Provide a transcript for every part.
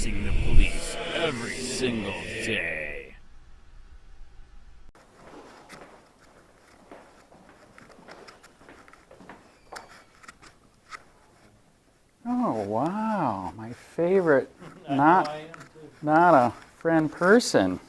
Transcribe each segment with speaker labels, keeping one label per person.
Speaker 1: facing the police every single day.
Speaker 2: Oh, wow, my favorite, not a friend person.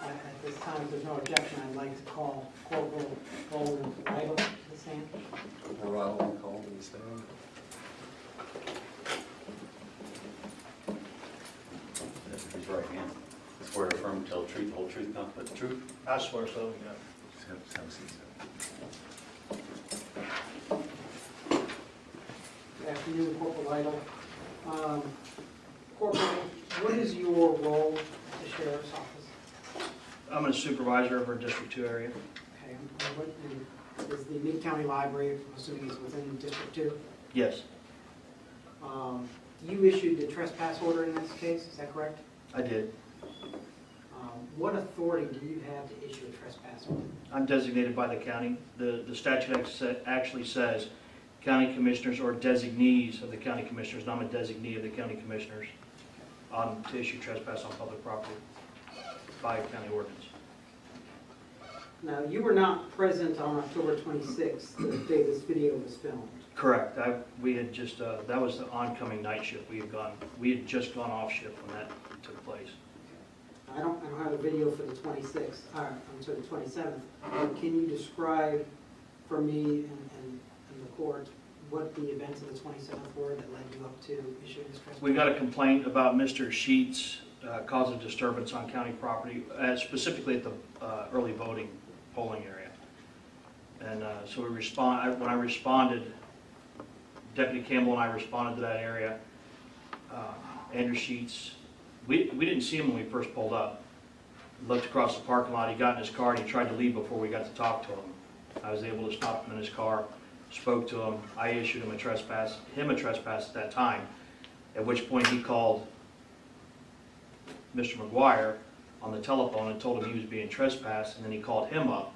Speaker 3: At this time, if there's no objection, I'd like to call Corporal Roland Lytle to the stand.
Speaker 4: Corporal Lytle, call to the stand.
Speaker 5: Raise your right hand. Swear to affirm to tell the truth, the whole truth, nothing but the truth.
Speaker 4: I swear so, yeah.
Speaker 5: Just have a seat,
Speaker 3: Good afternoon, Corporal Lytle. Corporal, what is your role at the Sheriff's Office?
Speaker 4: I'm a supervisor of our District 2 area.
Speaker 3: Okay, what is the Mid-County Library, I'm assuming it's within District 2?
Speaker 4: Yes,
Speaker 3: You issued the trespass order in this case, is that correct?
Speaker 4: I did.
Speaker 3: What authority do you have to issue a trespass order?
Speaker 4: I'm designated by the county. The statute actually says county commissioners or designees of the county commissioners, and I'm a designee of the county commissioners to issue trespass on public property by county ordinance.
Speaker 3: Now, you were not present on October 26th, the day this video was filmed.
Speaker 4: Correct. We had just, that was the oncoming night shift. We had just gone off shift when that took place.
Speaker 3: I don't have a video for the 26th, I'm sorry, the 27th. Can you describe for me and the court what the events of the 27th were that led you up to issuing this trespass?
Speaker 4: We got a complaint about Mr. Sheets causing disturbance on county property, specifically at the early voting polling area. And so when I responded, Deputy Campbell and I responded to that area. Andrew Sheets, we didn't see him when we first pulled up. Looked across the parking lot, he got in his car and he tried to leave before we got to talk to him. I was able to stop him in his car, spoke to him. I issued him a trespass at that time, at which point he called Mr. McGuire on the telephone and told him he was being trespassed, and then he called him up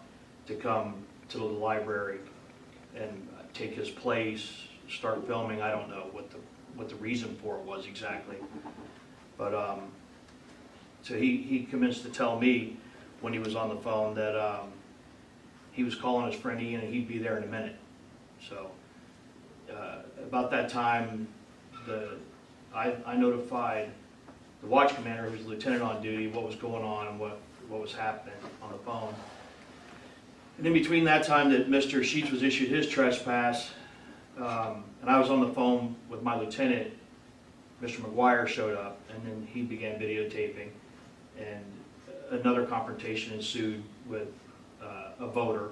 Speaker 4: to come to the library and take his place, start filming. I don't know what the reason for it was exactly, but so he commenced to tell me when he was on the phone that he was calling his friend Ian and he'd be there in a minute. So about that time, I notified the watch commander, who was the lieutenant on duty, what was going on and what was happening on the phone. And in between that time that Mr. Sheets was issued his trespass, and I was on the phone with my lieutenant, Mr. McGuire showed up, and then he began videotaping, and another confrontation ensued with a voter.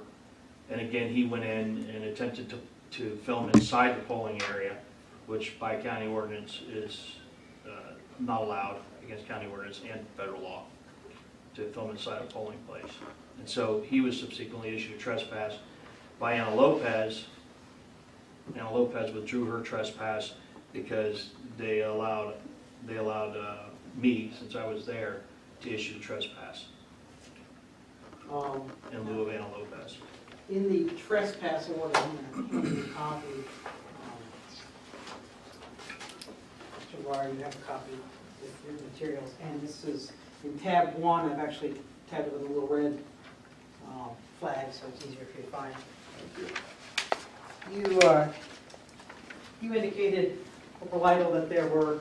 Speaker 4: And again, he went in and attempted to film inside the polling area, which by county ordinance is not allowed against county ordinance and federal law to film inside a polling place. And so he was subsequently issued a trespass by Anna Lopez. Anna Lopez withdrew her trespass because they allowed me, since I was there, to issue the trespass in lieu of Anna Lopez.
Speaker 3: In the trespass order, I'm going to hand you a copy. Mr. Wire, you have a copy with your materials, and this is in tab 1. I've actually tabbed it with a little red flag, so it's easier for you to find. You indicated, Corporal Lytle, that there were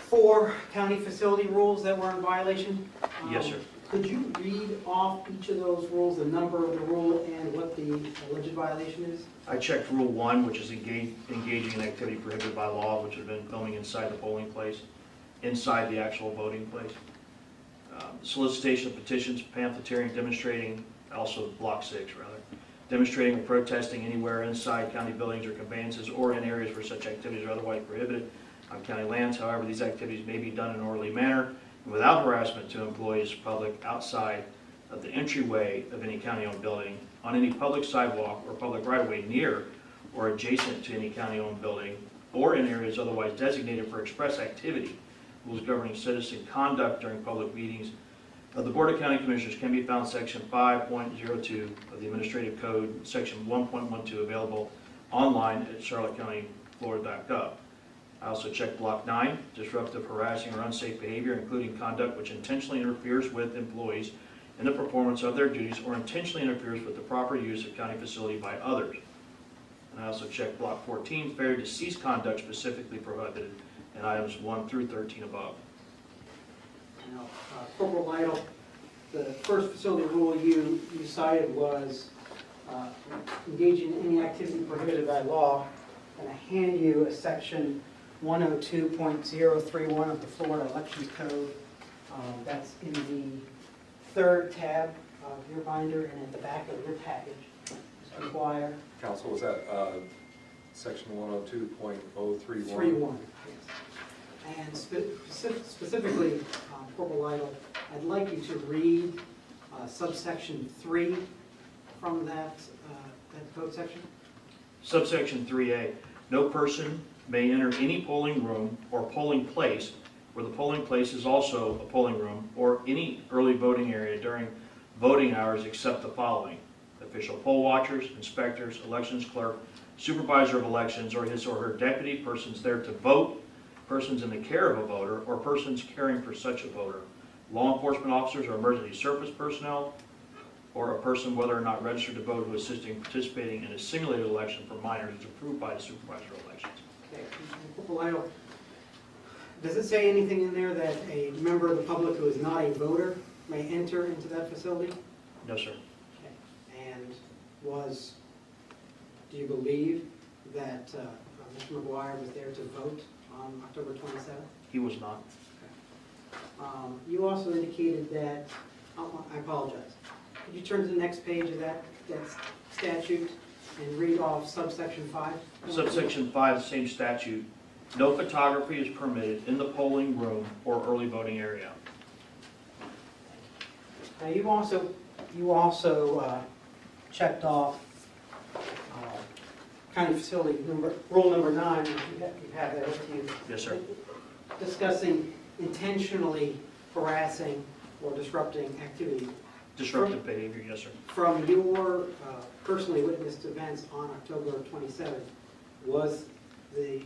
Speaker 3: 4 county facility rules that were in violation.
Speaker 4: Yes, sir.
Speaker 3: Could you read off each of those rules, the number of the rule, and what the alleged violation is?
Speaker 4: I checked Rule 1, which is engaging in activity prohibited by law, which would have been filming inside the polling place, inside the actual voting place. Solicitation of petitions, pamphleteering, demonstrating, also Block 6 rather, demonstrating or protesting anywhere inside county buildings or conveyances or in areas where such activities are otherwise prohibited on county lands. However, these activities may be done in an orderly manner and without harassment to employees, public, outside of the entryway of any county-owned building, on any public sidewalk or public right-of-way near or adjacent to any county-owned building, or in areas otherwise designated for express activity. Rules governing citizen conduct during public meetings of the Board of County Commissioners can be found in Section 5.02 of the Administrative Code, Section 1.12, available online at charlottecountyflorida.gov. I also checked Block 9, disruptive, harassing, or unsafe behavior, including conduct which intentionally interferes with employees in the performance of their duties or intentionally interferes with the proper use of county facility by others. And I also checked Block 14, failure to cease conduct specifically prohibited in items 1 through 13 above.
Speaker 3: Now, Corporal Lytle, the first facility rule you cited was engaging in any activity prohibited by law. I'm going to hand you a section 102.031 of the Florida Elections Code. That's in the third tab of your binder and at the back of your package. Mr. McGuire.
Speaker 6: Council, was that section 102.031?
Speaker 3: 31, yes. And specifically, Corporal Lytle, I'd like you to read subsection 3 from that code section.
Speaker 4: Subsection 3A, no person may enter any polling room or polling place where the polling place is also a polling room or any early voting area during voting hours except the following: official poll watchers, inspectors, elections clerk, supervisor of elections, or his or her deputy, persons there to vote, persons in the care of a voter, or persons caring for such a voter, law enforcement officers or emergency service personnel, or a person whether or not registered to vote who assisting in participating in a simulated election for minors is approved by the supervisor of elections.
Speaker 3: Okay, Corporal Lytle, does it say anything in there that a member of the public who is not a voter may enter into that facility?
Speaker 4: No, sir.
Speaker 3: Okay. And do you believe that Mr. McGuire was there to vote on October 27th?
Speaker 4: He was not.
Speaker 3: You also indicated that, I apologize. Could you turn to the next page of that statute and read off subsection 5?
Speaker 4: Subsection 5, the same statute. No photography is permitted in the polling room or early voting area.
Speaker 3: Now, you also checked off county facility rule number 9, you have that with you.
Speaker 4: Yes, sir.
Speaker 3: Discussing intentionally harassing or disrupting activity.
Speaker 4: Disruptive behavior, yes, sir.
Speaker 3: From your personally witnessed events on October 27th, was the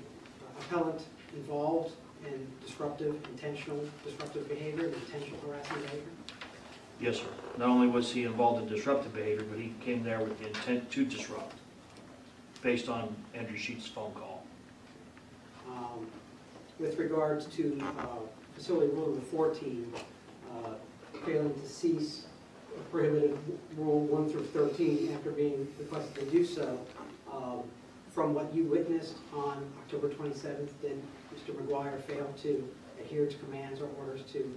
Speaker 3: appellant involved in intentional disruptive behavior, intentional harassing behavior?
Speaker 4: Yes, sir. Not only was he involved in disruptive behavior, but he came there with the intent to disrupt, based on Andrew Sheets' phone call.
Speaker 3: With regards to facility rule number 14, failing to cease prohibited rule 1 through 13 after being requested to do so, from what you witnessed on October 27th, did Mr. McGuire fail to adhere to commands or orders to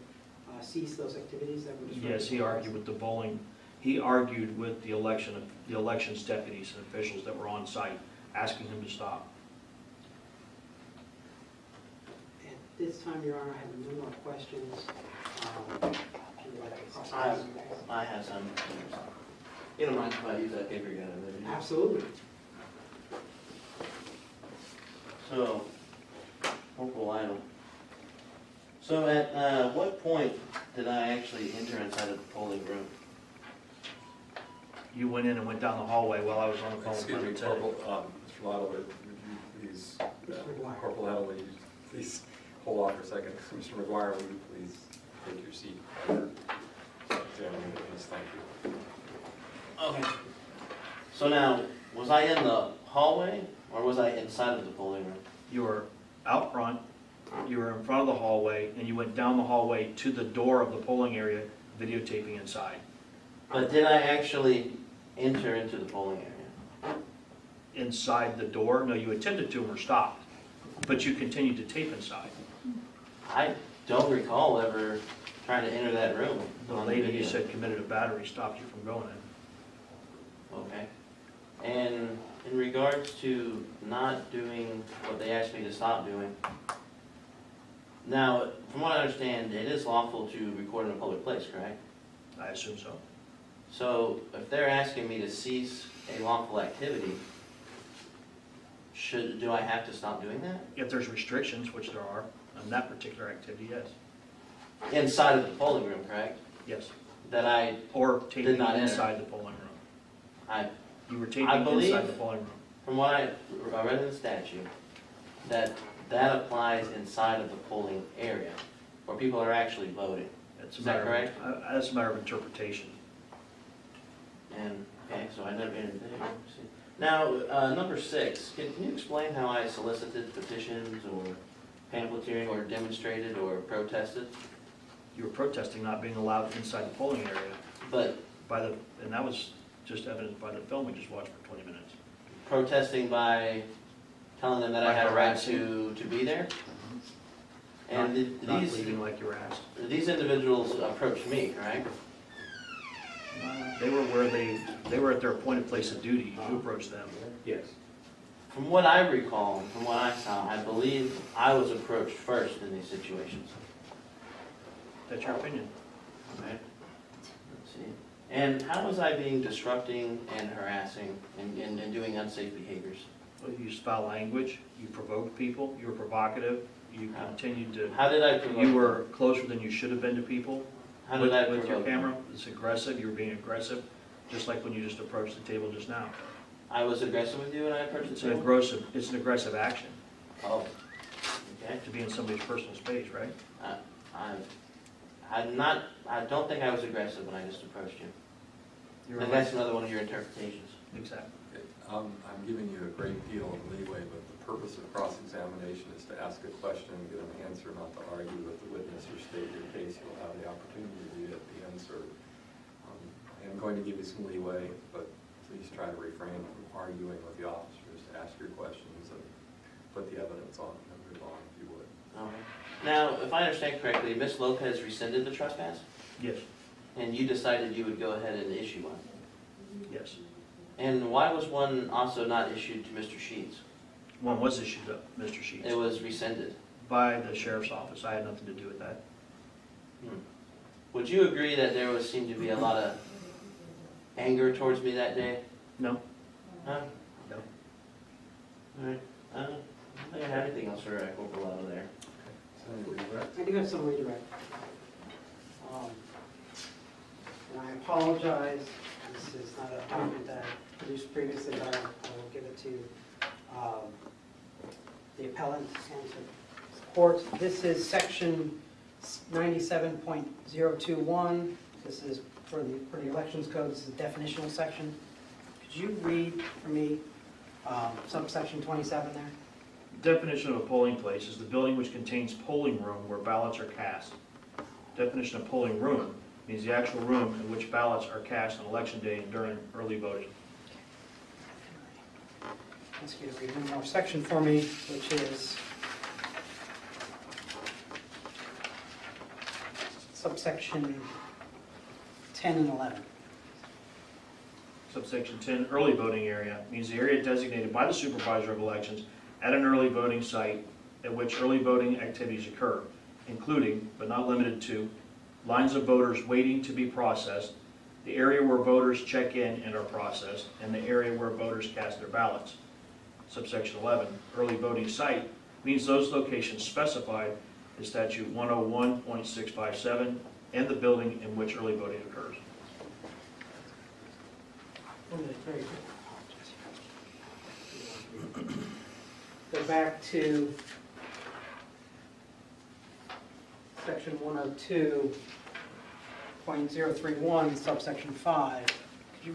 Speaker 3: cease those activities that were disruptive?
Speaker 4: Yes, he argued with the polling. He argued with the elections deputies and officials that were on site, asking him to stop.
Speaker 3: At this time, Your Honor, I have no more questions.
Speaker 7: I have some. You don't mind if I use that paper gun in there, do you?
Speaker 3: Absolutely.
Speaker 7: So, Corporal Lytle. So at what point did I actually enter inside of the polling room?
Speaker 4: You went in and went down the hallway while I was on the phone with
Speaker 6: Excuse me,
Speaker 4: Lieutenant.
Speaker 6: Corporal, Mr. Lytle, would you please,
Speaker 3: Mr. McGuire.
Speaker 6: Corporal Lytle, would you please hold off for a second? Mr. McGuire, would you please take your seat? Examining the witness, thank you.
Speaker 7: Okay. So now, was I in the hallway or was I inside of the polling room?
Speaker 4: You were out front, you were in front of the hallway, and you went down the hallway to the door of the polling area, videotaping inside.
Speaker 7: But did I actually enter into the polling area?
Speaker 4: Inside the door? No, you attempted to and were stopped, but you continued to tape inside.
Speaker 7: I don't recall ever trying to enter that room.
Speaker 4: The
Speaker 7: on
Speaker 4: lady you
Speaker 7: video.
Speaker 4: said committed a battery stopped you from going in.
Speaker 7: Okay. And in regards to not doing what they asked me to stop doing, now, from what I understand, it is lawful to record in a public place, correct?
Speaker 4: I assume so.
Speaker 7: So if they're asking me to cease a lawful activity, do I have to stop doing that?
Speaker 4: If there's restrictions, which there are, on that particular activity, yes.
Speaker 7: Inside of the polling room, correct?
Speaker 4: Yes.
Speaker 7: That I
Speaker 4: Or
Speaker 7: Did
Speaker 4: taping
Speaker 7: not enter.
Speaker 4: inside the polling room. You were
Speaker 7: I
Speaker 4: taping
Speaker 7: believe-
Speaker 4: inside the polling room.
Speaker 7: From what I read in the statute, that applies inside of the polling area, where people are actually voting.
Speaker 4: It's a
Speaker 7: Is that
Speaker 4: matter of-
Speaker 7: correct?
Speaker 4: That's a matter of interpretation.
Speaker 7: And, okay, so I never entered there. Now, number 6, can you explain how I solicited petitions or pamphleteering or demonstrated or protested?
Speaker 4: You were protesting not being allowed inside the polling area
Speaker 7: But
Speaker 4: and that was just evidenced by the film we just watched for 20 minutes.
Speaker 7: protesting by telling them that I
Speaker 4: By
Speaker 7: had a right
Speaker 4: harassing.
Speaker 7: to be there? And did
Speaker 4: Not
Speaker 7: these,
Speaker 4: leaving like you were asked.
Speaker 7: these individuals approached me, correct?
Speaker 4: They were they were at their appointed place of duty. You approached them.
Speaker 6: Yes.
Speaker 7: From what I recall, from what I saw, I believe I was approached first in these situations.
Speaker 4: That's your opinion.
Speaker 7: Right. Let's see. And how was I being disrupting and harassing and doing unsafe behaviors?
Speaker 4: Well, you used foul language, you provoked people, you were provocative, you continued to,
Speaker 7: How did I provoke?
Speaker 4: you were closer than you should have been to people.
Speaker 7: How did I
Speaker 4: With your
Speaker 7: provoke?
Speaker 4: camera, it's aggressive, you were being aggressive, just like when you just approached the table just now.
Speaker 7: I was aggressive with you when I approached
Speaker 4: It's
Speaker 7: the
Speaker 4: an
Speaker 7: table?
Speaker 4: aggressive action
Speaker 7: Oh, okay.
Speaker 4: to be in somebody's personal space, right?
Speaker 7: I don't think I was aggressive when I just approached you.
Speaker 4: You're
Speaker 7: And
Speaker 4: right.
Speaker 7: that's another one of your interpretations.
Speaker 4: Exactly.
Speaker 6: I'm giving you a great deal of leeway, but the purpose of cross-examination is to ask a question and get an answer, not to argue with the witness or state your case. You'll have the opportunity to do that at the end, sir. I am going to give you some leeway, but please try to refrain from arguing with the officers. Ask your questions and put the evidence on and move on if you would.
Speaker 7: Okay. Now, if I understand correctly, Ms. Lopez rescinded the trespass,
Speaker 4: Yes,
Speaker 7: and you decided you would go ahead and issue one.
Speaker 4: yes.
Speaker 7: And why was one also not issued to Mr. Sheets?
Speaker 4: One was issued up, Mr. Sheets,
Speaker 7: It was rescinded.
Speaker 4: by the sheriff's office. I had nothing to do with that.
Speaker 7: Would you agree that there seemed to be a lot of anger towards me that day?
Speaker 4: No?
Speaker 7: Huh?
Speaker 4: No.
Speaker 7: All right. I don't think I have anything else for Corporal Lytle there.
Speaker 6: Senator Brett?
Speaker 3: I do have some redirect. And I apologize, this is not a document that I produced previously, but I will give it to the appellant and to the court. This is section 97.021. This is for the elections code, this is the definitional section. Could you read for me subsection 27 there?
Speaker 4: Definition of a polling place is the building which contains polling room where ballots are cast. Definition of polling room means the actual room in which ballots are cast on election day and during early voting.
Speaker 3: Ask you to read one more section for me, which is subsection 10 and 11.
Speaker 4: Subsection 10, early voting area, means the area designated by the supervisor of elections at an early voting site at which early voting activities occur, including, but not limited to, lines of voters waiting to be processed, the area where voters check in and are processed, and the area where voters cast their ballots. Subsection 11, early voting site, means those locations specified in statute 101.657 and the building in which early voting occurs.
Speaker 3: Very good. Go back to section 102.031, subsection 5. Could you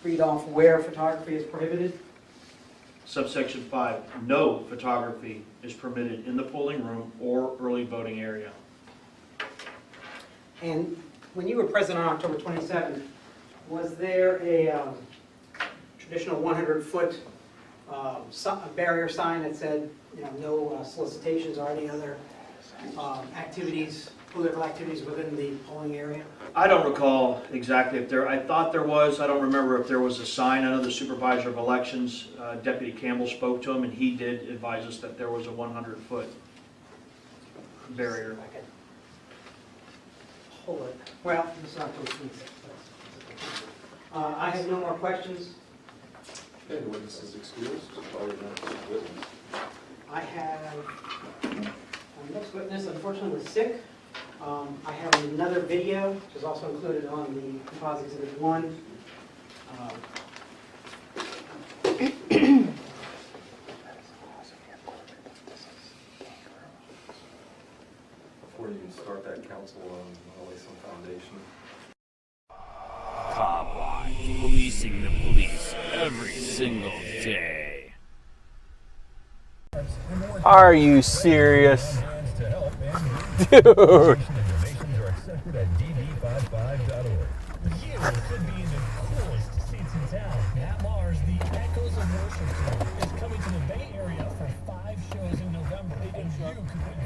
Speaker 3: read off where photography is prohibited?
Speaker 4: Subsection 5, no photography is permitted in the polling room or early voting area.
Speaker 3: And when you were present on October 27th, was there a traditional 100-foot barrier sign that said, no solicitations or any other activities political activities within the polling area?
Speaker 4: I don't recall exactly if there, I thought there was, I don't remember if there was a sign. I know the supervisor of elections, Deputy Campbell, spoke to him, and he did advise us that there was a 100-foot barrier.
Speaker 3: Okay. Hold it. Well, it's not till 26. I have no more questions.
Speaker 6: Okay, the witness is excused. Call your next witness.
Speaker 3: I have, our next witness unfortunately was sick. I have another video, which is also included on the composite exhibit 1.
Speaker 6: Before you start that, counsel, I'll lay some foundation.
Speaker 1: COPWATCH, policing the police every single day.
Speaker 2: Are you serious? Dude.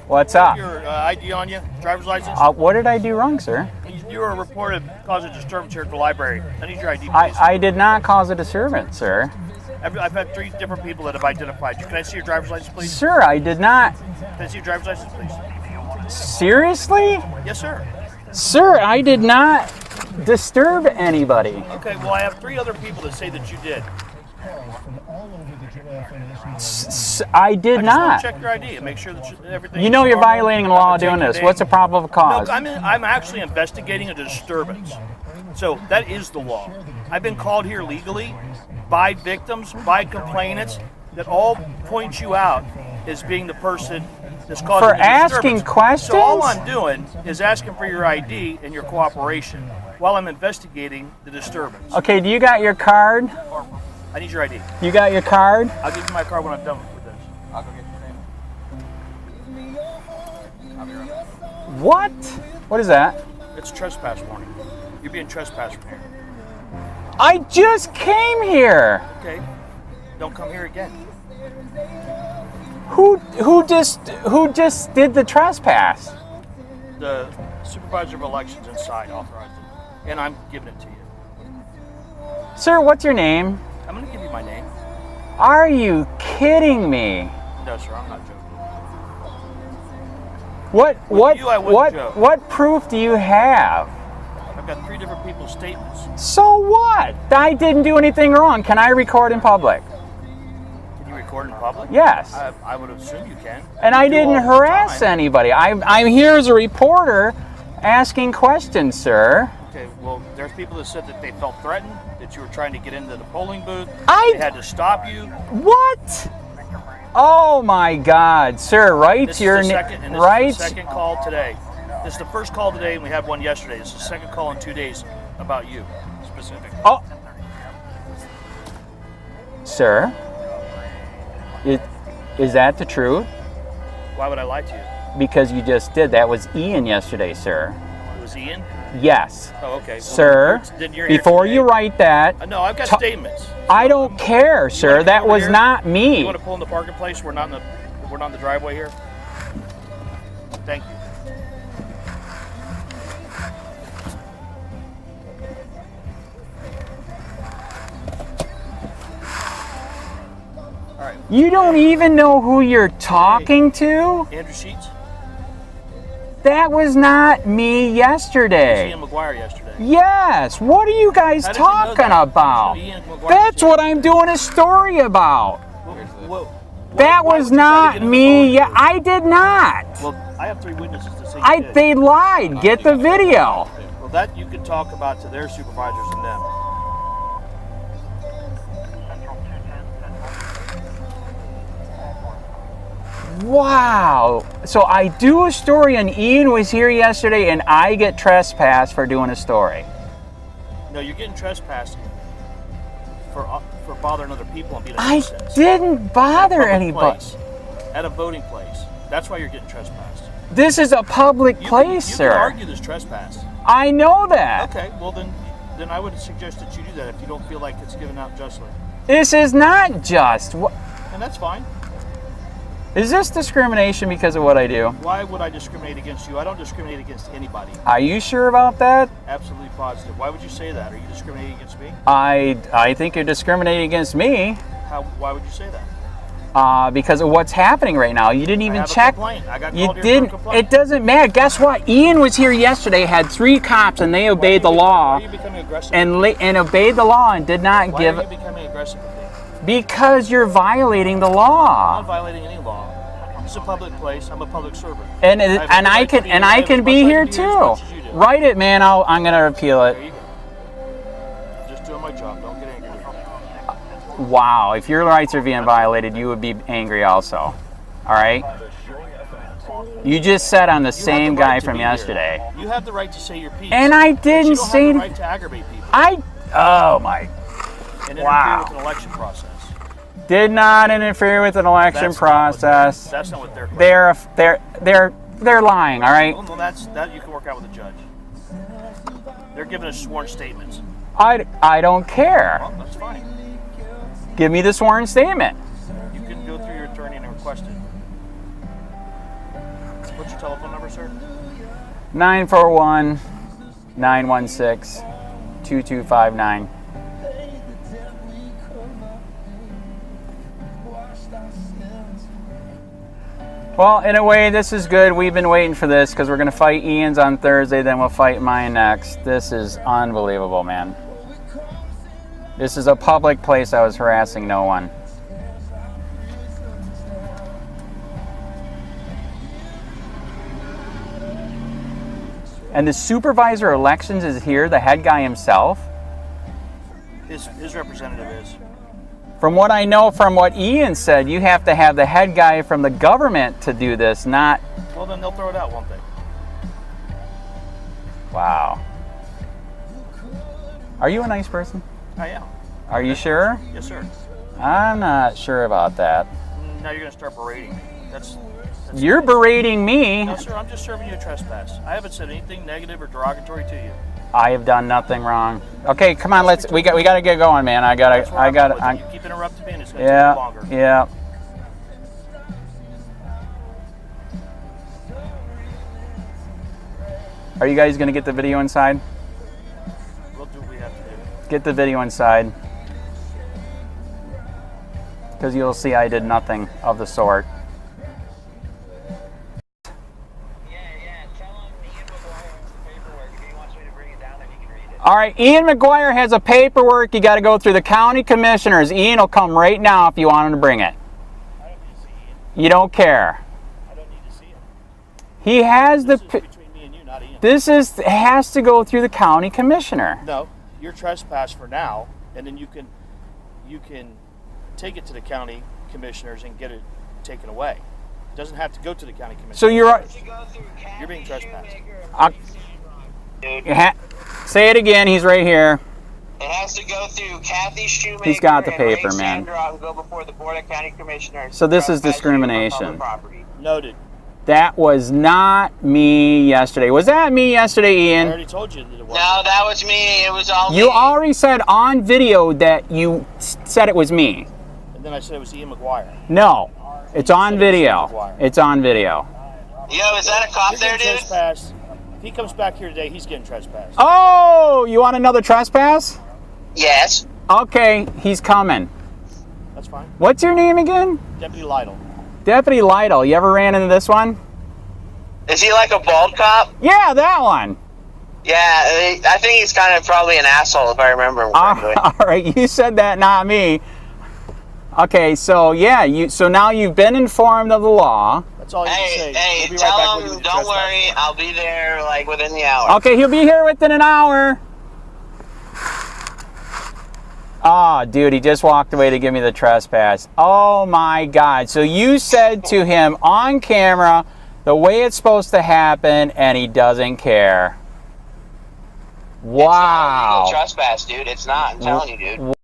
Speaker 2: What's up?
Speaker 8: Your ID on you, driver's license.
Speaker 2: What did I do wrong, sir?
Speaker 8: You were reported cause of disturbance here at the library. I need your ID, please.
Speaker 2: I did not cause a disturbance, sir.
Speaker 8: I've had 3 different people that have identified you. Can I see your driver's license, please?
Speaker 2: Sir, I did not.
Speaker 8: Can I see your driver's license, please?
Speaker 2: Seriously?
Speaker 8: Yes, sir.
Speaker 2: Sir, I did not disturb anybody.
Speaker 8: Okay, well, I have 3 other people that say that you did.
Speaker 2: I did
Speaker 8: I just want
Speaker 2: not.
Speaker 8: to check your ID and make sure that everything.
Speaker 2: You know
Speaker 8: is
Speaker 2: you're
Speaker 8: normal.
Speaker 2: violating the
Speaker 8: I'm
Speaker 2: law
Speaker 8: gonna
Speaker 2: doing
Speaker 8: take your
Speaker 2: this.
Speaker 8: name.
Speaker 2: What's the probable cause?
Speaker 8: No, I'm actually investigating a disturbance. So that is the law. I've been called here legally by victims, by complainants, that all point you out as being the person that's causing
Speaker 2: For
Speaker 8: the
Speaker 2: asking
Speaker 8: disturbance.
Speaker 2: questions?
Speaker 8: So all I'm doing is asking for your ID and your cooperation while I'm investigating the disturbance.
Speaker 2: Okay, do you got your card?
Speaker 8: I need your ID.
Speaker 2: You got your card?
Speaker 8: I'll give you my card when I'm done with this.
Speaker 1: I'll go get your name. I'll be right back.
Speaker 2: What? What is that?
Speaker 8: It's a trespass warning. You're being trespassed from here.
Speaker 2: I just came here.
Speaker 8: Okay? Don't come here again.
Speaker 2: Who just did the trespass?
Speaker 8: The supervisor of elections inside authorized it, and I'm giving it to you.
Speaker 2: Sir, what's your name?
Speaker 8: I'm going to give you my name.
Speaker 2: Are you kidding me?
Speaker 8: No, sir, I'm not joking.
Speaker 2: What proof do you have?
Speaker 8: I've got 3 different people's statements.
Speaker 2: So what? I didn't do anything wrong. Can I record in public?
Speaker 8: Can you record in public?
Speaker 2: Yes.
Speaker 8: I would assume you can.
Speaker 2: And I
Speaker 8: You do
Speaker 2: didn't
Speaker 8: all the
Speaker 2: harass
Speaker 8: time.
Speaker 2: anybody. I'm here as a reporter asking questions, sir.
Speaker 8: Okay, well, there's people that said that they felt threatened, that you were trying to get into the polling booth.
Speaker 2: I-
Speaker 8: They had to stop you.
Speaker 2: What? Oh my God, sir! Write
Speaker 8: This
Speaker 2: your
Speaker 8: is the
Speaker 2: name.
Speaker 8: second, and this
Speaker 2: Right.
Speaker 8: is the second call today. This is the first call today, and we had one yesterday. This is the second call in 2 days about you, specifically.
Speaker 2: Oh, sir. Is that the truth?
Speaker 8: Why would I lie to you?
Speaker 2: Because you just did. That was Ian yesterday, sir.
Speaker 8: It was Ian?
Speaker 2: Yes.
Speaker 8: Oh, okay. Well,
Speaker 2: Sir,
Speaker 8: then you're here
Speaker 2: before
Speaker 8: today.
Speaker 2: you write that,
Speaker 8: No, I've got
Speaker 2: Ta-
Speaker 8: statements.
Speaker 2: I don't care, sir.
Speaker 8: wanna come
Speaker 2: That
Speaker 8: over
Speaker 2: was
Speaker 8: here?
Speaker 2: not
Speaker 8: You
Speaker 2: me.
Speaker 8: want to pull in the parking place? We're not in the driveway here. Thank you. All right,
Speaker 2: You don't even know who you're talking to?
Speaker 8: Andrew Sheets.
Speaker 2: That was not me yesterday.
Speaker 8: Ian McGuire yesterday.
Speaker 2: Yes. What are you guys
Speaker 8: How did you know
Speaker 2: talking
Speaker 8: that?
Speaker 2: about?
Speaker 8: Ian McGuire
Speaker 2: That's
Speaker 8: was
Speaker 2: what I'm doing a story about. That
Speaker 8: why
Speaker 2: was
Speaker 8: would you try to
Speaker 2: not
Speaker 8: get in the
Speaker 2: me.
Speaker 8: polling
Speaker 2: Yeah,
Speaker 8: booth?
Speaker 2: I did not.
Speaker 8: Well, I have 3 witnesses to say you did.
Speaker 2: They lied. Get the video.
Speaker 8: Well, that you can talk about to their supervisors and them.
Speaker 2: Wow. So I do a story and Ian was here yesterday and I get trespassed for doing a story.
Speaker 8: No, you're getting trespassed for bothering other people and being a
Speaker 2: I
Speaker 8: nuisance.
Speaker 2: didn't bother
Speaker 8: At a public
Speaker 2: anybody.
Speaker 8: place, at a voting place. That's why you're getting trespassed.
Speaker 2: This is a public place,
Speaker 8: you
Speaker 2: sir.
Speaker 8: can argue this trespass.
Speaker 2: I know that.
Speaker 8: Okay, well then I would suggest that you do that if you don't feel like it's given out justly.
Speaker 2: This is not just.
Speaker 8: And that's fine.
Speaker 2: Is this discrimination because of what I do?
Speaker 8: Why would I discriminate against you? I don't discriminate against anybody.
Speaker 2: Are you sure about that?
Speaker 8: Absolutely positive. Why would you say that? Are you discriminating against me?
Speaker 2: I think you're discriminating against me.
Speaker 8: Why would you say that?
Speaker 2: Because of what's happening right now. You didn't even check.
Speaker 8: I got
Speaker 2: You
Speaker 8: called here for a
Speaker 2: didn't.
Speaker 8: complaint.
Speaker 2: It doesn't matter. Guess what? Ian was here yesterday, had 3 cops, and they obeyed the law.
Speaker 8: Why are you becoming aggressive?
Speaker 2: And obeyed the law and did not
Speaker 8: Why
Speaker 2: give.
Speaker 8: are you becoming aggressive with me?
Speaker 2: Because you're violating the
Speaker 8: I'm
Speaker 2: law.
Speaker 8: not violating any law. It's a public place. I'm a public servant.
Speaker 2: And
Speaker 8: I
Speaker 2: can be here too. Write it, man. I'm gonna appeal it.
Speaker 8: There you go. I'm just doing my job. Don't get angry.
Speaker 2: Wow. If your rights are being violated, you would be angry also. All right. You just said I'm the same guy from yesterday.
Speaker 8: You have the right to say your piece.
Speaker 2: And I
Speaker 8: But
Speaker 2: didn't
Speaker 8: you don't
Speaker 2: say.
Speaker 8: have the right to aggravate people
Speaker 2: Oh my.
Speaker 8: and interfere
Speaker 2: Wow.
Speaker 8: with an election process.
Speaker 2: Did not interfere with an election
Speaker 8: That's not what
Speaker 2: process.
Speaker 8: That's not what they're claiming.
Speaker 2: They're lying. All right.
Speaker 8: Well, that you can work out with a judge. They're giving us sworn statements.
Speaker 2: I don't care.
Speaker 8: Well, that's fine.
Speaker 2: Give me the sworn statement.
Speaker 8: You can go through your attorney and request it. What's your telephone number, sir?
Speaker 2: 941 916 2259. Well, in a way, this is good. We've been waiting for this because we're going to fight Ian's on Thursday, then we'll fight mine next. This is unbelievable, man. This is a public place. I was harassing no one. And the supervisor of elections is here, the head guy himself.
Speaker 8: His representative is.
Speaker 2: From what I know, from what Ian said, you have to have the head guy from the government to do this, not...
Speaker 8: Well, then they'll throw it out, won't they?
Speaker 2: Wow. Are you a nice person?
Speaker 8: I am.
Speaker 2: Are you sure?
Speaker 8: Yes, sir.
Speaker 2: I'm not sure about that.
Speaker 8: Now you're going to start berating me. That's
Speaker 2: You're berating me.
Speaker 8: No, sir, I'm just serving you a trespass. I haven't said anything negative or derogatory to you.
Speaker 2: I have done nothing wrong. Okay, come on, we got to get going, man.
Speaker 8: That's where I'm going with it. You keep interrupting me and it's going to take longer.
Speaker 2: Yeah. Are you guys going to get the video inside?
Speaker 8: We'll do what we have to do.
Speaker 2: Get the video inside. Because you'll see I did nothing of the sort. All right, Ian McGuire has a paperwork. You got to go through the county commissioners. Ian will come right now if you want him to bring it.
Speaker 8: I don't need to see Ian.
Speaker 2: You don't care.
Speaker 8: I don't need to see him.
Speaker 2: He has
Speaker 8: This
Speaker 2: the.
Speaker 8: is between me and you, not Ian.
Speaker 2: This has to go through the county commissioner.
Speaker 8: No, you're trespassed for now, and then you can take it to the county commissioners and get it taken away. It doesn't have to go to the county commissioner.
Speaker 2: So you're
Speaker 8: being trespassed.
Speaker 2: Say it again. He's right here.
Speaker 9: It has to go through Kathy Shoemaker.
Speaker 2: He's got the
Speaker 9: and
Speaker 2: paper,
Speaker 9: Ray
Speaker 2: man.
Speaker 9: Sandra and go before the Board of County Commissioners.
Speaker 2: So this is
Speaker 9: Trespassing on
Speaker 2: discrimination.
Speaker 9: public property.
Speaker 8: Noted.
Speaker 2: That was not me yesterday. Was that me yesterday,
Speaker 8: I
Speaker 2: Ian?
Speaker 8: already told you that it was.
Speaker 9: No, that was me. It was all
Speaker 2: You
Speaker 9: me.
Speaker 2: already said on video that you said it was me.
Speaker 8: And then I said it was Ian McGuire.
Speaker 2: No, it's on
Speaker 8: said it was Ian
Speaker 2: video.
Speaker 8: McGuire.
Speaker 2: It's on video.
Speaker 9: Yo, is that a cop
Speaker 8: You're
Speaker 9: there,
Speaker 8: getting
Speaker 9: dude?
Speaker 8: trespassed. If he comes back here today, he's getting trespassed.
Speaker 2: Oh, you want another trespass?
Speaker 9: Yes.
Speaker 2: Okay, he's coming.
Speaker 8: That's fine.
Speaker 2: What's your name again?
Speaker 8: Deputy Lytle.
Speaker 2: Deputy Lytle. You ever ran into this one?
Speaker 9: Is he like a bald cop?
Speaker 2: Yeah, that one.
Speaker 9: Yeah, I think he's kind of probably an asshole if I remember correctly.
Speaker 2: All right, you said that, not me. Okay, so yeah, so now you've been informed of the law.
Speaker 8: That's all you can say.
Speaker 9: Hey,
Speaker 8: We'll be right
Speaker 9: tell
Speaker 8: back with
Speaker 9: him,
Speaker 8: you with the
Speaker 9: don't
Speaker 8: trespass.
Speaker 9: worry, I'll be there like within the hour.
Speaker 2: Okay, he'll be here within an hour. Oh, dude, he just walked away to give me the trespass. Oh my God. So you said to him on camera the way it's supposed to happen and he doesn't care. Wow.
Speaker 9: It's not a legal trespass, dude. It's not. I'm telling you, dude.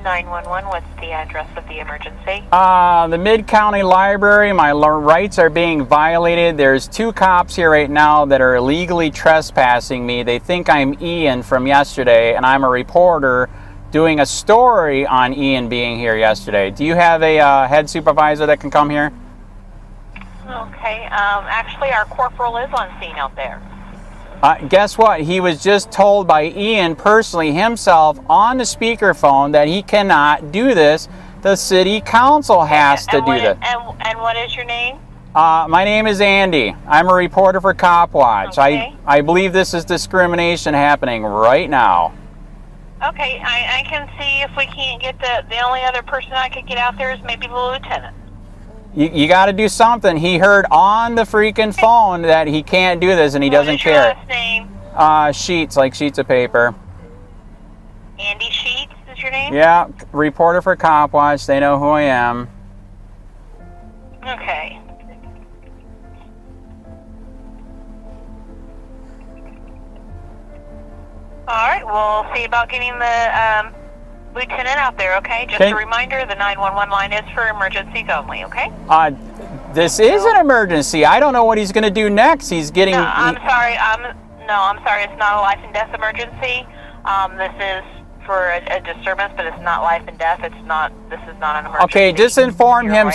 Speaker 10: 911, what's the address of the emergency?
Speaker 2: The Mid-County Library, my rights are being violated. There's 2 cops here right now that are illegally trespassing me. They think I'm Ian from yesterday, and I'm a reporter doing a story on Ian being here yesterday. Do you have a head supervisor that can come here?
Speaker 10: Okay, actually our corporal is on scene out there.
Speaker 2: Guess what? He was just told by Ian personally himself on the speakerphone that he cannot do this. The city council has to do that.
Speaker 10: And what is your name?
Speaker 2: My name is Andy. I'm a reporter for COPWATCH.
Speaker 10: Okay.
Speaker 2: I believe this is discrimination happening right now.
Speaker 10: Okay, I can see if we can't get the only other person I could get out there is maybe the lieutenant.
Speaker 2: You got to do something. He heard on the freaking phone that he can't do this and he doesn't care.
Speaker 10: What is your last name?
Speaker 2: Sheets, like sheets of paper.
Speaker 10: Andy Sheets is your name?
Speaker 2: Yeah, reporter for COPWATCH. They know who I am.
Speaker 10: Okay. All right, we'll see about getting the lieutenant out there, okay? Just a reminder, the 911 line is for emergencies only, okay?
Speaker 2: This is an emergency. I don't know what he's going to do next. He's getting...
Speaker 10: No, I'm sorry. I'm sorry. It's not a life and death emergency. This is for a disturbance, but it's not life and death. This is not an emergency.
Speaker 2: Okay, just inform him.
Speaker 10: You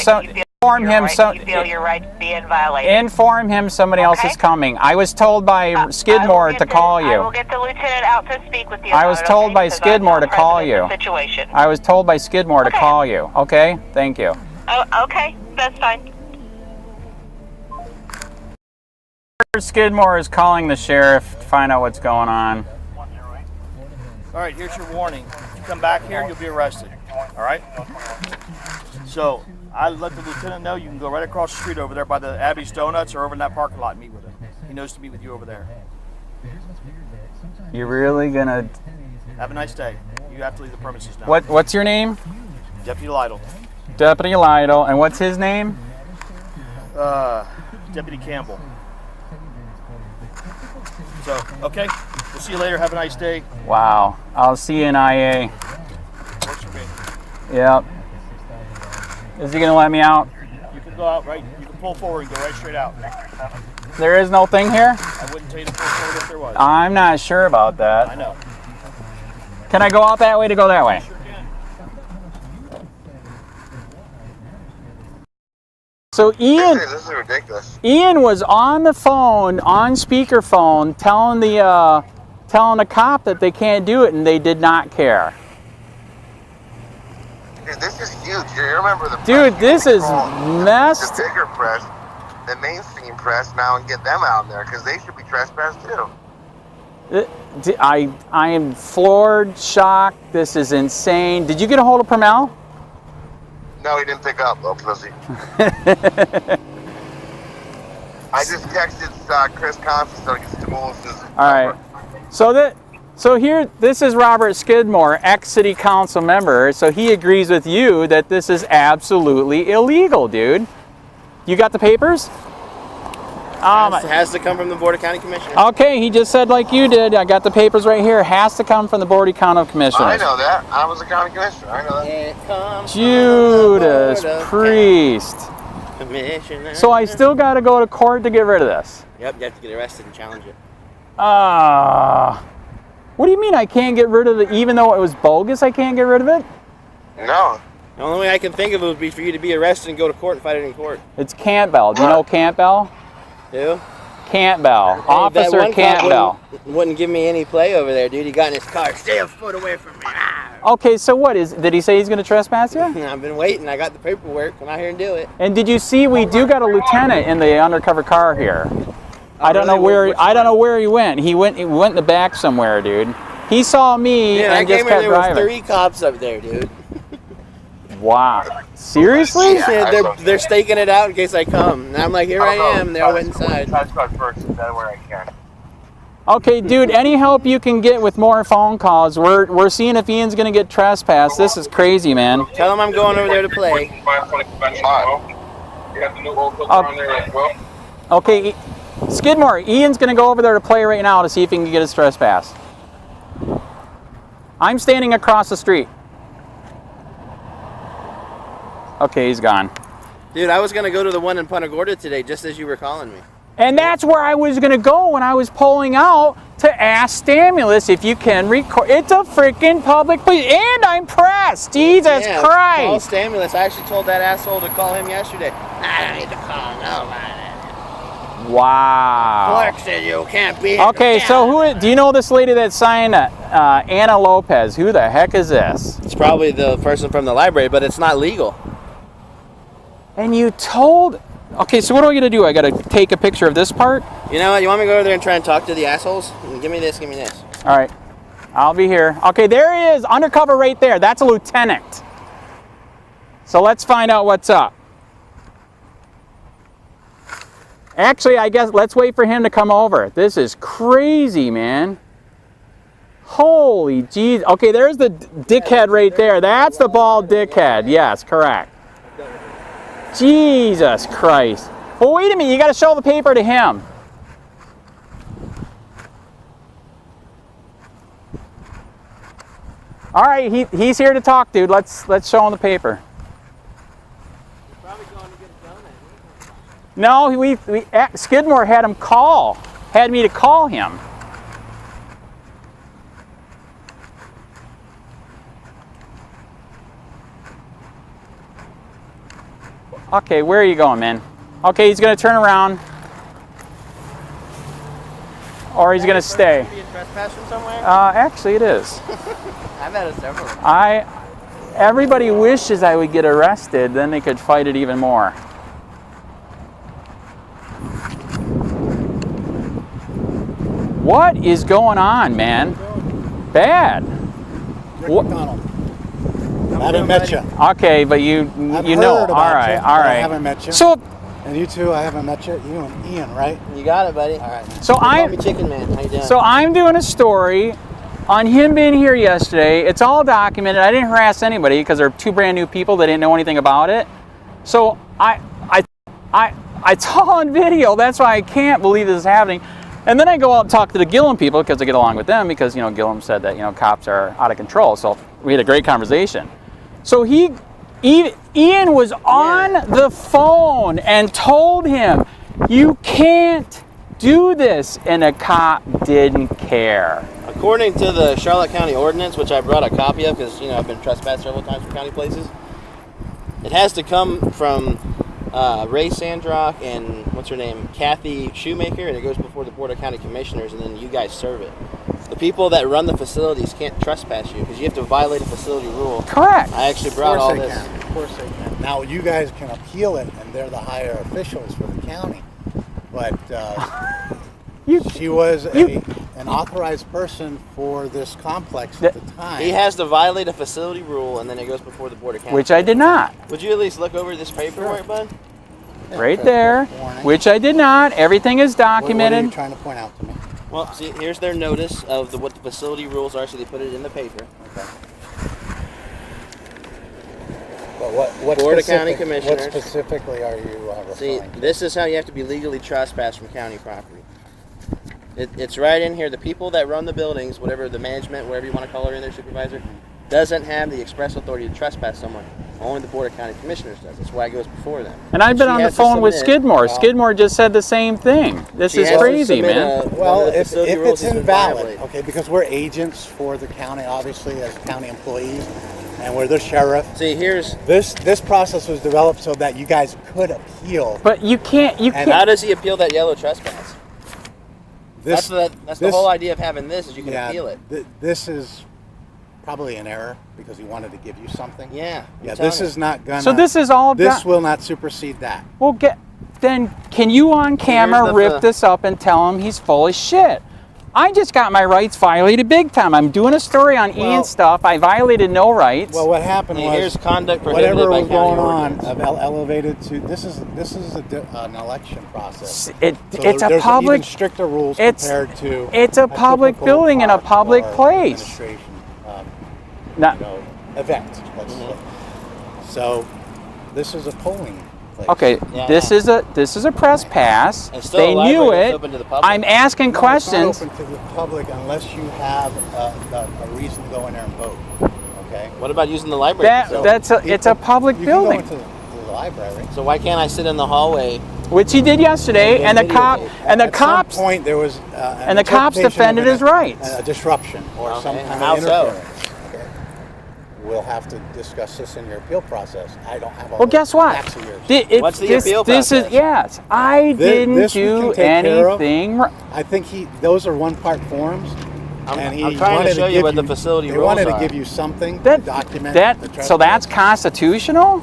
Speaker 10: feel your right to be violated.
Speaker 2: Inform him somebody else is coming. I was told by Skidmore to call you.
Speaker 10: I will get the lieutenant out to speak with you.
Speaker 2: I was told by Skidmore to call you.
Speaker 10: Situation.
Speaker 2: I was told by Skidmore to call you. Okay? Thank you.
Speaker 10: Oh, okay. That's fine.
Speaker 2: Skidmore is calling the sheriff to find out what's going on.
Speaker 8: All right, here's your warning. If you come back here, you'll be arrested. All right? So I let the lieutenant know you can go right across the street over there by the Abby's Donuts or over in that parking lot and meet with him. He knows to meet with you over there.
Speaker 2: You're really gonna...
Speaker 8: Have a nice day. You have to leave the premises now.
Speaker 2: What's your name?
Speaker 8: Deputy Lytle.
Speaker 2: Deputy Lytle. And what's his name?
Speaker 8: Deputy Campbell. So, okay. We'll see you later. Have a nice day.
Speaker 2: Wow. I'll see you in IA.
Speaker 8: Works for me.
Speaker 2: Yep. Is he gonna let me out?
Speaker 8: You can go out right. You can pull forward and go right straight out.
Speaker 2: There is no thing here?
Speaker 8: I wouldn't tell you to pull forward if there was.
Speaker 2: I'm not sure about that.
Speaker 8: I know.
Speaker 2: Can I go out that way to go that way?
Speaker 8: Sure can.
Speaker 2: So Ian,
Speaker 9: This is ridiculous.
Speaker 2: Ian was on the phone, on speakerphone, telling the cop that they can't do it, and they did not care.
Speaker 9: Dude, this is huge. You remember the
Speaker 2: Dude,
Speaker 9: press,
Speaker 2: this is
Speaker 9: the
Speaker 2: messed.
Speaker 9: bigger press, the mainstream press now, and get them out there because they should be trespassed too.
Speaker 2: I am floored, shocked. This is insane. Did you get a hold of PRUMMELL?
Speaker 9: No, he didn't pick up, little pussy. I just texted Chris Constance so he gets Demolis's.
Speaker 2: All right. So here, this is Robert Skidmore, ex-city council member. So he agrees with you that this is absolutely illegal, dude. You got the papers?
Speaker 11: Has to come from the Board of County Commissioners.
Speaker 2: Okay, he just said like you did. I got the papers right here. Has to come from the Board of County Commissioners.
Speaker 9: I know that. I was a county commissioner. I know that.
Speaker 11: It comes
Speaker 2: Judas
Speaker 11: from the Board of
Speaker 2: Priest.
Speaker 11: County Commissioners.
Speaker 2: So I still got to go to court to get rid of this.
Speaker 11: Yep, you have to get arrested and challenge it.
Speaker 2: What do you mean I can't get rid of it even though it was bogus? I can't get rid of it?
Speaker 9: No.
Speaker 11: The only way I can think of it would be for you to be arrested and go to court and fight it in court.
Speaker 2: It's Campbell. Do you know Campbell?
Speaker 11: Who?
Speaker 2: Campbell. Officer
Speaker 11: that one
Speaker 2: Campbell.
Speaker 11: Cop wouldn't give me any play over there, dude. He got in his car. Stay a foot away from me.
Speaker 2: Okay, so what is? Did he say he's going to trespass you?
Speaker 11: I've been waiting. I got the paperwork. Come out here and do it.
Speaker 2: And did you see we do got a lieutenant in the undercover car here? I don't
Speaker 11: really?
Speaker 2: know where I don't know where he went. He went in the back somewhere, dude. He saw me
Speaker 11: Dude,
Speaker 2: and just kept
Speaker 11: there
Speaker 2: driving.
Speaker 11: was 3 cops up there, dude.
Speaker 2: Wow. Seriously?
Speaker 11: Yeah, they're staking it out in case I come. And I'm like, here I am. They all went inside.
Speaker 9: That's first. That's where I can.
Speaker 2: Okay, dude, any help you can get with more phone calls. We're seeing if Ian's going to get trespassed. This is crazy, man.
Speaker 11: Tell him I'm going over there to play.
Speaker 2: Okay, Skidmore, Ian's going to go over there to play right now to see if he can get his trespass. I'm standing across the street. Okay, he's gone.
Speaker 11: Dude, I was going to go to the one in Punta Gorda today just as you were calling me.
Speaker 2: And that's where I was going to go when I was pulling out to ask Stimulus if you can record. It's a freaking public place, and I'm pressed. Jesus
Speaker 11: Yeah,
Speaker 2: Christ.
Speaker 11: Call Stimulus. I actually told that asshole to call him yesterday. I don't need to call nobody.
Speaker 2: Wow.
Speaker 11: Clark said you can't be.
Speaker 2: Okay, so who do you know this lady that signed Anna Lopez? Who the heck is this?
Speaker 11: It's probably the person from the library, but it's not legal.
Speaker 2: And you told. Okay, so what do I got to do? I got to take a picture of this part?
Speaker 11: You know what? You want me to go over there and try and talk to the assholes? Give me this, give me this.
Speaker 2: All right. I'll be here. Okay, there he is, undercover right there. That's a lieutenant. So let's find out what's up. Actually, I guess let's wait for him to come over. This is crazy, man. Holy jeez. Okay, there's the dickhead right there. That's the bald dickhead. Yes, correct. Jesus Christ. Well, wait a minute. You got to show the paper to him. All right, he's here to talk, dude. Let's show him the paper. No, Skidmore had me to call him. Okay, where are you going, man? Okay, he's gonna turn around, or he's gonna stay.
Speaker 11: Be a trespass from somewhere?
Speaker 2: Actually, it is.
Speaker 11: I've had it several.
Speaker 2: Everybody wishes I would get arrested, then they could fight it even more. What is going on, man? Bad.
Speaker 12: Rick McDonald. I haven't met you.
Speaker 2: Okay, but you know. All right, all right.
Speaker 12: I haven't met you.
Speaker 2: So,
Speaker 12: and you too, I haven't met you. You and Ian, right?
Speaker 11: You got it, buddy.
Speaker 12: All right.
Speaker 2: So
Speaker 11: Call me Chicken Man. How you doing?
Speaker 2: So I'm doing a story on him being here yesterday. It's all documented. I didn't harass anybody because they're two brand new people that didn't know anything about it. So it's all on video. That's why I can't believe this is happening. And then I go out and talk to the Gillum people because I get along with them because, you know, Gillum said that, you know, cops are out of control. So we had a great conversation. So Ian was on the phone and told him, you can't do this, and a cop didn't care.
Speaker 11: According to the Charlotte County Ordinance, which I brought a copy of because, you know, I've been trespassed several times from county places, it has to come from Ray Sandrock and, what's her name, Kathy Shoemaker, and it goes before the Board of County Commissioners, and then you guys serve it. The people that run the facilities can't trespass you because you have to violate a facility rule.
Speaker 2: Correct.
Speaker 11: I actually brought all this.
Speaker 12: Of course they can. Now, you guys can appeal it, and they're the higher officials for the county. But she was an authorized person for this complex at the time.
Speaker 11: He has to violate a facility rule, and then it goes before the Board of County.
Speaker 2: Which I did not.
Speaker 11: Would you at least look over this paperwork, bud?
Speaker 2: Right there. Which I did not. Everything is documented.
Speaker 12: What are you trying to point out to me?
Speaker 11: Well, see, here's their notice of what the facility rules are, so they put it in the paper.
Speaker 12: Okay. But what
Speaker 11: Board of County Commissioners.
Speaker 12: What specifically are you referring
Speaker 11: See,
Speaker 12: to?
Speaker 11: this is how you have to be legally trespassed from county property. It's right in here. The people that run the buildings, whatever the management, whatever you want to call her in there, supervisor, doesn't have the express authority to trespass someone. Only the Board of County Commissioners does. That's why it goes before them.
Speaker 2: And I've been on the phone with Skidmore. Skidmore just said the same thing. This is crazy, man.
Speaker 12: Well, if it's invalid, okay, because we're agents for the county, obviously, as county employees, and we're the sheriff.
Speaker 11: See, here's
Speaker 12: this process was developed so that you guys could appeal.
Speaker 2: But you can't.
Speaker 11: And how does he appeal that yellow trespass? That's the whole idea of having this is you can appeal it.
Speaker 12: This is probably an error because he wanted to give you something.
Speaker 11: Yeah.
Speaker 12: Yeah. This is not gonna.
Speaker 2: So this is all.
Speaker 12: This will not supersede that.
Speaker 2: Well, then can you on camera rip this up and tell him he's full of shit? I just got my rights violated big time. I'm doing a story on Ian stuff. I violated no rights.
Speaker 12: Well, what happened was
Speaker 11: here's conduct prohibited
Speaker 12: whatever
Speaker 11: by
Speaker 12: was
Speaker 11: county
Speaker 12: going on
Speaker 11: ordinance.
Speaker 12: elevated to this is an election process.
Speaker 2: It's
Speaker 12: there's
Speaker 2: a public.
Speaker 12: Even stricter rules compared to.
Speaker 2: It's a public building in a public place.
Speaker 12: Event. So this is a polling place.
Speaker 2: Okay, this is a press pass. They knew it. I'm asking questions.
Speaker 12: It's not open to the public unless you have a reason to go in there and vote. Okay.
Speaker 11: What about using the library?
Speaker 2: It's a public building.
Speaker 12: You can go into the library.
Speaker 11: So why can't I sit in the hallway
Speaker 2: which he did yesterday, and the cops
Speaker 12: At some point, there was
Speaker 2: and the cops defended his rights.
Speaker 12: A disruption or some kind
Speaker 11: How
Speaker 12: of
Speaker 11: so?
Speaker 12: interference. Okay. We'll have to discuss this in your appeal process. I don't have all
Speaker 2: Well, guess what?
Speaker 12: facts of yours.
Speaker 11: What's the appeal
Speaker 2: This is
Speaker 11: process?
Speaker 2: yes. I didn't
Speaker 12: This we
Speaker 2: do
Speaker 12: can take care of.
Speaker 2: anything.
Speaker 12: I think those are one-part forms. And he
Speaker 11: I'm trying
Speaker 12: wanted
Speaker 11: to show you
Speaker 12: give
Speaker 11: what the facility
Speaker 12: They
Speaker 11: rules
Speaker 12: wanted
Speaker 11: are.
Speaker 12: to give you something to
Speaker 2: That
Speaker 12: document the trespass.
Speaker 2: so that's constitutional?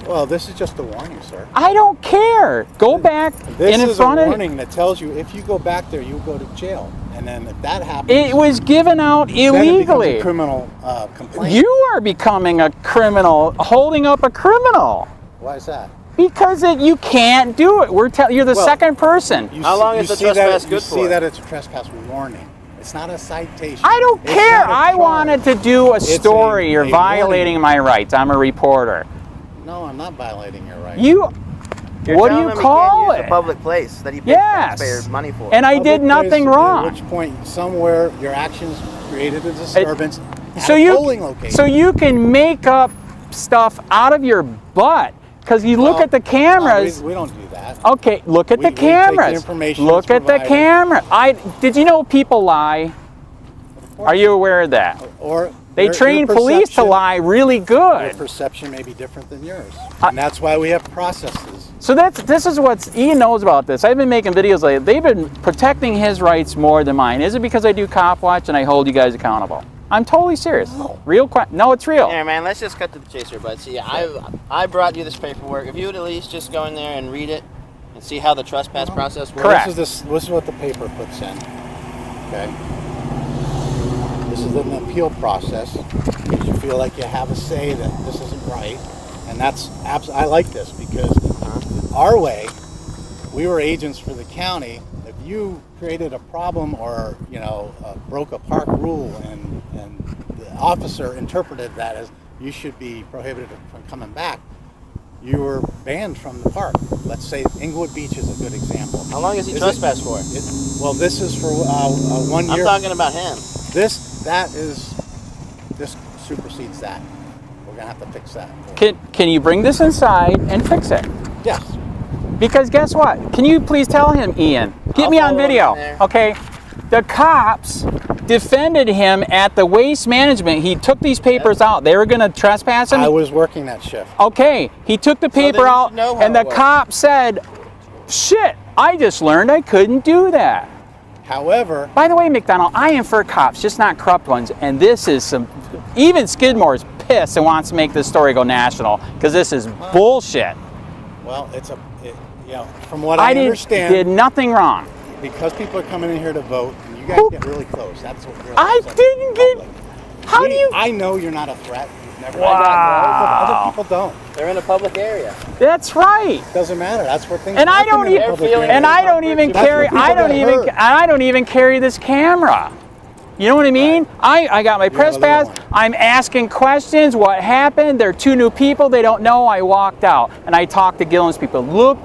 Speaker 12: Well, this is just a warning, sir.
Speaker 2: I don't care. Go back
Speaker 12: This
Speaker 2: and in
Speaker 12: is
Speaker 2: front
Speaker 12: a
Speaker 2: of
Speaker 12: warning that tells you if you go back there, you go to jail. And then if that happens,
Speaker 2: it was given out
Speaker 12: then it becomes
Speaker 2: illegally.
Speaker 12: a criminal complaint.
Speaker 2: You are becoming a criminal, holding up a criminal.
Speaker 12: Why is that?
Speaker 2: Because you can't do it. You're the
Speaker 12: Well,
Speaker 2: second person.
Speaker 12: You
Speaker 11: How long
Speaker 12: you
Speaker 11: is the
Speaker 12: see that-
Speaker 11: trespass good
Speaker 12: You see
Speaker 11: for?
Speaker 12: that it's a trespass warning. It's not a citation.
Speaker 2: I don't
Speaker 12: It's
Speaker 2: care.
Speaker 12: not a
Speaker 2: I
Speaker 12: charge.
Speaker 2: wanted to do a
Speaker 12: It's
Speaker 2: story. You're
Speaker 12: a
Speaker 2: violating my rights. I'm a reporter.
Speaker 12: No, I'm not violating your rights.
Speaker 2: What do
Speaker 11: telling
Speaker 2: you
Speaker 11: him
Speaker 2: call
Speaker 11: he can't use
Speaker 2: it?
Speaker 11: a public place that he pays
Speaker 2: Yes.
Speaker 11: taxpayers money for.
Speaker 2: And I did
Speaker 12: Public
Speaker 2: nothing
Speaker 12: place,
Speaker 2: wrong.
Speaker 12: At which point, somewhere, your actions created a disturbance at
Speaker 2: So
Speaker 12: a
Speaker 2: you
Speaker 12: polling location.
Speaker 2: so you can make up stuff out of your butt because you look
Speaker 12: Well,
Speaker 2: at the cameras.
Speaker 12: No, we don't do that.
Speaker 2: Okay, look at
Speaker 12: We
Speaker 2: the
Speaker 12: take the
Speaker 2: cameras.
Speaker 12: information
Speaker 2: Look
Speaker 12: that's
Speaker 2: at the
Speaker 12: provided.
Speaker 2: camera. Did you know people lie? Are you aware of that?
Speaker 12: Or
Speaker 2: They
Speaker 12: your
Speaker 2: train police to
Speaker 12: perception-
Speaker 2: lie really
Speaker 12: Your
Speaker 2: good.
Speaker 12: perception may be different than yours, and that's why we have processes.
Speaker 2: So this is what Ian knows about this. I've been making videos lately. They've been protecting his rights more than mine. Is it because I do COPWATCH and I hold you guys accountable? I'm totally serious. No, it's real.
Speaker 11: Here, man, let's just cut to the chase here, bud. See, I brought you this paperwork. If you would at least just go in there and read it and see how the trespass process works.
Speaker 2: Correct.
Speaker 12: This is what the paper puts in. Okay. This is an appeal process. If you feel like you have a say that this isn't right, and that's I like this because our way, we were agents for the county. If you created a problem or broke a park rule and the officer interpreted that as you should be prohibited from coming back, you were banned from the park. Let's say Inglewood Beach is a good example.
Speaker 11: How long has he trespassed for?
Speaker 12: Well, this is for 1 year.
Speaker 11: I'm talking about him.
Speaker 12: This supersedes that. We're gonna have to fix that.
Speaker 2: Can you bring this inside and fix it?
Speaker 12: Yes.
Speaker 2: Because guess what? Can you please tell him, Ian? Get me on video, okay? The cops defended him at the waste management. He took these papers out. They were going to trespass him.
Speaker 12: I was working that shift.
Speaker 2: Okay, he took the paper out, and the cop said, "Shit, I just learned I couldn't do that."
Speaker 12: However,
Speaker 2: by the way, McDonald, I am for cops, just not corrupt ones. And this is even Skidmore's pissed and wants to make this story go national because this is bullshit.
Speaker 12: Well, from what I understand,
Speaker 2: did nothing wrong.
Speaker 12: Because people are coming in here to vote, and you guys get really close. That's what you're.
Speaker 2: I didn't get. How do you?
Speaker 12: I know you're not a threat. You've never.
Speaker 2: Wow.
Speaker 12: Other people don't.
Speaker 11: They're in a public area.
Speaker 2: That's right.
Speaker 12: Doesn't matter. That's where things.
Speaker 2: And I don't even. And I don't even carry this camera. You know what I mean? Right. I got my press pass. I'm asking questions. What happened? They're two new people. They don't know. I walked out and I talked to Gillen's people. Look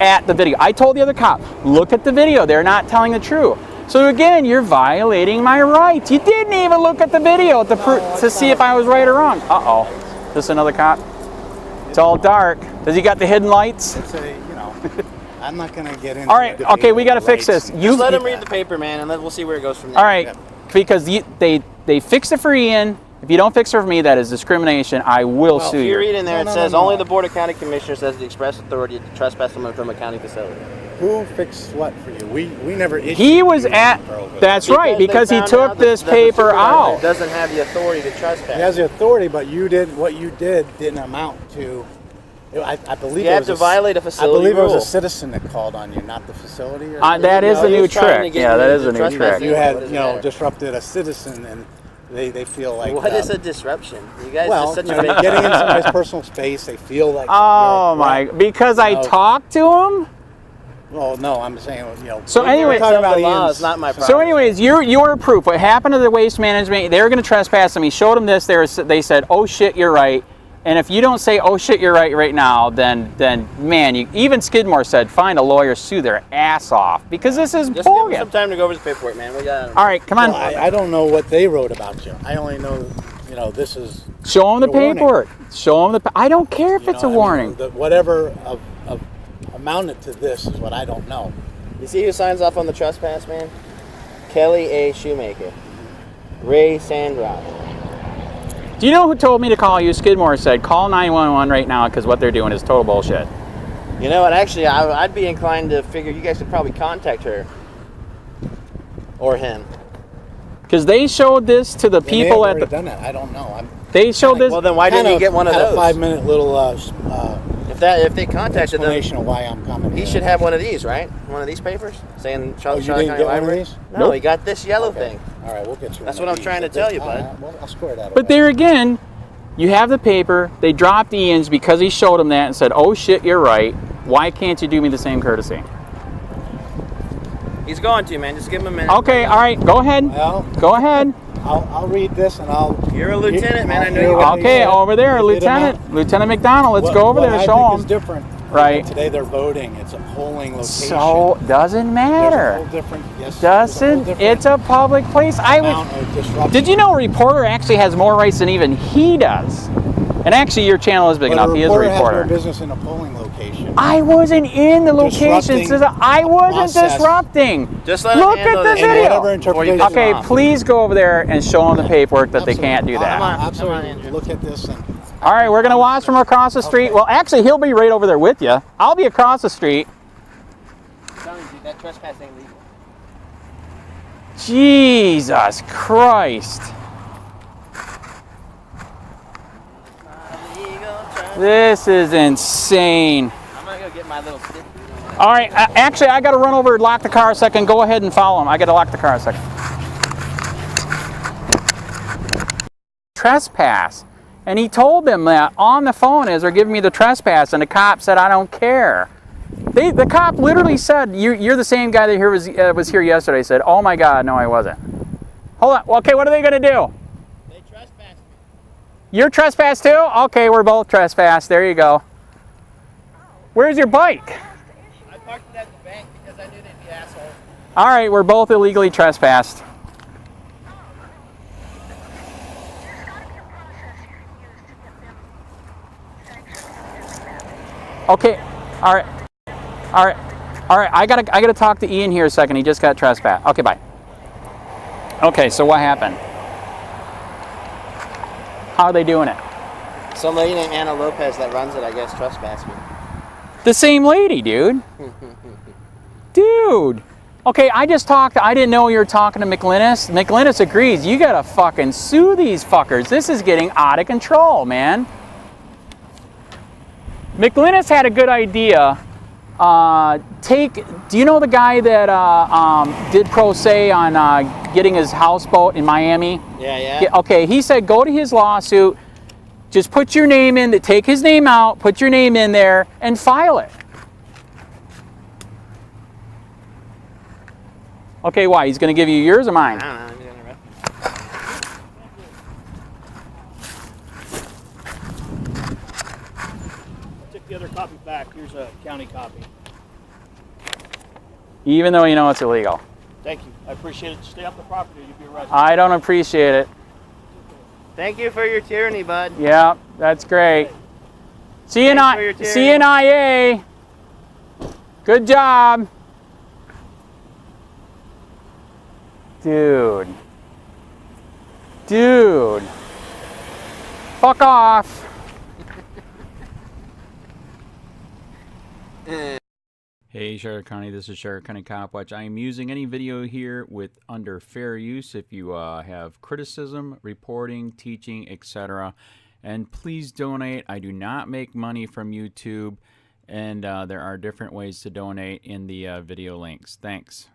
Speaker 2: at the video. I told the other cop, look at the video. They're not telling the truth. So again, you're violating my rights. You didn't even look at the video to see if I was right or wrong. Uh-oh. Is this another cop? It's all dark. Does he got the hidden lights?
Speaker 12: It's I'm not going to get into.
Speaker 2: All right. Okay, we got to fix this.
Speaker 11: Just let him read the paper, man, and we'll see where it goes from there.
Speaker 2: All right. Because they fixed it for Ian. If you don't fix it for me, that is discrimination. I will sue you.
Speaker 11: If you read in there, it says only the Board of County Commissioners has the express authority to trespass someone from a county facility.
Speaker 12: Who fixed what for you? We never issued.
Speaker 2: He was at. That's right, because he took this paper out.
Speaker 11: Doesn't have the authority to trespass.
Speaker 12: He has the authority, but what you did didn't amount to. I believe
Speaker 11: you have to violate a facility
Speaker 12: I believe
Speaker 11: rule.
Speaker 12: it was a citizen that called on you, not the facility.
Speaker 2: That is the new trick. Yeah, that is a new trick.
Speaker 12: You had disrupted a citizen, and they feel like.
Speaker 11: What is a disruption? You guys
Speaker 12: well,
Speaker 11: are such
Speaker 12: getting in somebody's personal space, they feel like.
Speaker 2: Oh my! Because I talked to him.
Speaker 12: Well, no, I'm saying
Speaker 2: So anyway,
Speaker 12: talking about
Speaker 11: Ian's not my problem.
Speaker 2: So anyways, your proof. What happened to the waste management? They were going to trespass him. He showed them this. They said, "Oh shit, you're right." And if you don't say, "Oh shit, you're right now," then man, even Skidmore said, "Find a lawyer, sue their ass off," because this is
Speaker 11: Just
Speaker 2: bullshit.
Speaker 11: give him some time to go over the paperwork, man. We got.
Speaker 2: All right, come on.
Speaker 12: Well, I don't know what they wrote about you. I only know, this is.
Speaker 2: Show them the
Speaker 12: warning.
Speaker 2: paperwork. Show them the. I don't care if it's a warning.
Speaker 12: Whatever of amounted to this is what I don't know.
Speaker 11: You see who signs off on the trespass, man? Kelly A. Shoemaker. Ray Sandrock.
Speaker 2: Do you know who told me to call you? Skidmore said, call 911 right now because what they're doing is total bullshit.
Speaker 11: You know what? Actually, I'd be inclined to figure you guys could probably contact her. Or him.
Speaker 2: Because they showed this to the people at the...
Speaker 12: done it. I don't know.
Speaker 2: They showed this...
Speaker 11: Well, then why didn't he get one of those?
Speaker 12: A 5-minute little
Speaker 11: if they contacted them,
Speaker 12: explanation of why I'm coming.
Speaker 11: He should have one of these, right? One of these papers saying Charlotte County Library.
Speaker 12: No,
Speaker 11: No, he got this yellow thing.
Speaker 12: All right, we'll get you.
Speaker 11: That's what I'm trying to tell you, bud.
Speaker 12: Well, I'll square that.
Speaker 2: But there again, you have the paper. They dropped Ian's because he showed them that and said, "Oh shit, you're right. Why can't you do me the same courtesy?"
Speaker 11: He's going to, man. Just give him a minute.
Speaker 2: Okay, all right, go ahead.
Speaker 12: Well,
Speaker 2: go ahead.
Speaker 12: I'll read this and I'll.
Speaker 11: You're a lieutenant, man. I know you.
Speaker 2: Okay, over there, Lieutenant McDonald. Let's go over there and show him.
Speaker 12: Is different.
Speaker 2: Right.
Speaker 12: Today they're voting. It's a polling location.
Speaker 2: So doesn't matter.
Speaker 12: There's a whole different. Yes.
Speaker 2: Doesn't. It's a public place. Did you know a reporter actually has more rights than even he does? And actually, your channel is big enough. He is a reporter.
Speaker 12: Has no business in a polling location.
Speaker 2: I wasn't in the location. I wasn't disrupting.
Speaker 11: Just let
Speaker 2: Look at the video. Okay,
Speaker 11: off.
Speaker 2: please go over there and show them the paperwork that they can't do that.
Speaker 12: Absolutely. Look at this. And
Speaker 2: all right, we're going to watch from across the street. Well, actually, he'll be right over there with you. I'll be across the street.
Speaker 11: That trespass ain't legal.
Speaker 2: Jesus Christ. This is insane.
Speaker 11: I'm going to go get my little stick.
Speaker 2: All right, actually, I got to run over and lock the car a second. Go ahead and follow him. I got to lock the car a second. Trespass. And he told them that on the phone as they're giving me the trespass, and the cop said, I don't care. The cop literally said, you're the same guy that was here yesterday. Said, oh my God, no, I wasn't. Hold on. Okay, what are they going to do?
Speaker 11: They trespassed me.
Speaker 2: You're trespassed too? Okay, we're both trespassed. There you go. Where's your bike?
Speaker 11: I parked it at the bank because I knew they'd be assholes.
Speaker 2: All right, we're both illegally trespassed. Okay, all right. I gotta talk to Ian here a second. He just got trespassed. Okay, bye. Okay, so what happened? How are they doing it?
Speaker 11: Some lady named Anna Lopez that runs it, I guess, trespassed me.
Speaker 2: The same lady, dude. Dude. Okay, I didn't know you were talking to McLinnis. McLinnis agrees. You gotta fucking sue these fuckers. This is getting out of control, man. McLinnis had a good idea. Do you know the guy that did pro se on getting his houseboat in Miami?
Speaker 11: Yeah.
Speaker 2: Okay, he said go to his lawsuit, just put your name in, take his name out, put your name in there, and file it. Okay, why? He's going to give you yours or mine?
Speaker 11: I don't know.
Speaker 8: The other copy back. Here's a county copy.
Speaker 2: Even though you know it's illegal.
Speaker 8: Thank you. I appreciate it. Stay off the property. You'll be arrested.
Speaker 2: I don't appreciate it.
Speaker 11: Thank you for your tyranny, bud.
Speaker 2: Yeah, that's great. CNIA. Good job. Dude. Fuck off. Hey Charlotte County, this is Charlotte County COPWATCH. I am using any video here with under fair use if you have criticism, reporting, teaching, etc. And please donate. I do not make money from YouTube, and there are different ways to donate in the video links. Thanks.